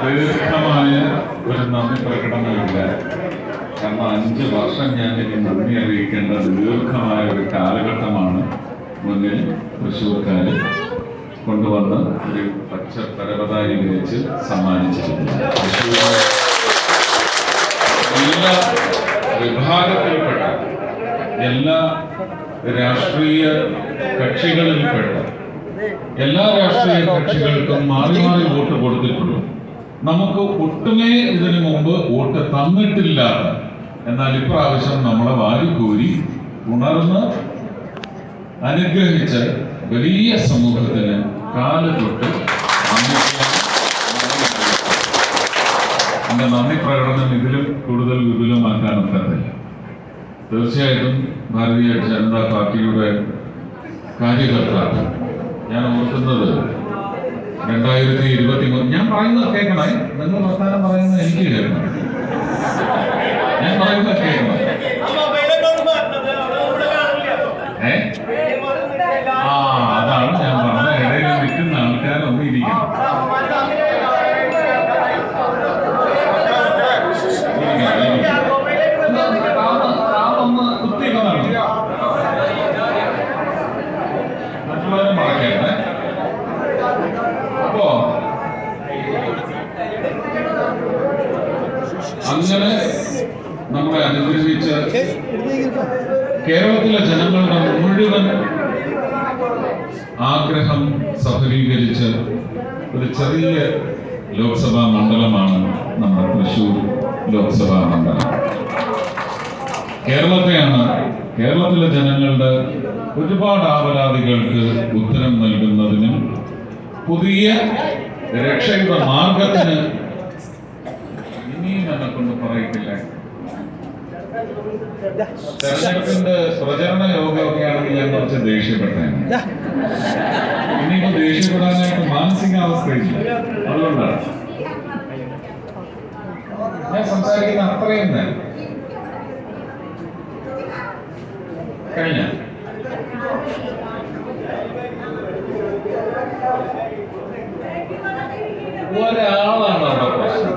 ദീർഘമായ ഒരു നന്ദി പ്രകടനമില്ല. കാരണം 5 വർഷം ഞാൻ ഇനി നന്ദി അറിയിക്കേണ്ട ദീർഘമായ ഒരു കാലഘട്ടമാണ് മുന്നിൽ തൃശ്ശൂർക്കാർ കൊണ്ടുവന്ന് ഒരു പച്ച പരപതായി വിരിച്ച് സമ്മാനിച്ചിട്ടുണ്ട്. തൃശ്ശൂർ എല്ലാ വിഭാഗത്തിൽപ്പെട്ട എല്ലാ രാഷ്ട്രീയ കക്ഷികളിൽപ്പെട്ട എല്ലാ രാഷ്ട്രീയ കക്ഷികൾക്കും മാറി മാറി വോട്ട് കൊടുത്തിട്ടുള്ളൂ. നമുക്ക് ഒട്ടുമേ ഇതിനു മുമ്പ് വോട്ട് തന്നിട്ടില്ല. എന്നാൽ ഇപ്രാവശ്യം നമ്മളെ വാരിക്കോരി ഉണർന്ന് അനുഗ്രഹിച്ച വലിയ സമൂഹത്തിന് കാല് തൊട്ട് എന്റെ നന്ദി പ്രകടനം ഇതിലും കൂടുതൽ വിപുലമാക്കാൻ ഒക്കത്തില്ല. തീർച്ചയായിട്ടും ഭാരതീയ ജനതാ പാർട്ടിയുടെ കാര്യകർത്താവ് ഞാൻ ഓർക്കുന്നത് 2023 ഞാൻ പറയുന്നത് കേൾക്കണേ. നിങ്ങൾ വർത്താനം പറയുന്നത് എനിക്ക് കേൾക്കണം. ഞാൻ പറയുന്നത് കേൾക്കണം. അതാണ് ഞാൻ പറഞ്ഞത്. ഇടയിൽ നിൽക്കുന്ന ആൾക്കാരൊന്നും ഇരിക്കണം. മറ്റുള്ളവരെ മറക്കരുത്. അപ്പോ അങ്ങനെ നമ്മളെ അനുഗ്രഹിച്ച കേരളത്തിലെ ജനങ്ങളുടെ മുഴുവൻ ആഗ്രഹം സഫലീകരിച്ച ഒരു ചെറിയ ലോക്സഭാ മണ്ഡലമാണ് നമ്മുടെ തൃശ്ശൂർ ലോക്സഭാ മണ്ഡലം. കേരളത്തിലെ ജനങ്ങളുടെ ഒരുപാട് ആവലാതികൾക്ക് ഉത്തരം നൽകുന്നതിനും പുതിയ രക്ഷയുടെ മാർഗത്തിന് ഇനിയും എന്നെ കൊണ്ട് പറയിട്ടില്ല. തെരഞ്ഞെടുപ്പിന്റെ പ്രചരണ യോഗമൊക്കെയാണെങ്കിൽ ഞാൻ കുറച്ച് ദേഷ്യപ്പെട്ടേനെ. ഇനിയിപ്പോ ദേഷ്യപ്പെടാനായിട്ട് മാനസികാവസ്ഥയില്ല. അതുകൊണ്ടാണ് ഞാൻ സംസാരിക്കുന്ന അത്രയും തന്നെ. കഴിഞ്ഞ ഒരാളാണ് അവിടെ പ്രശ്നം.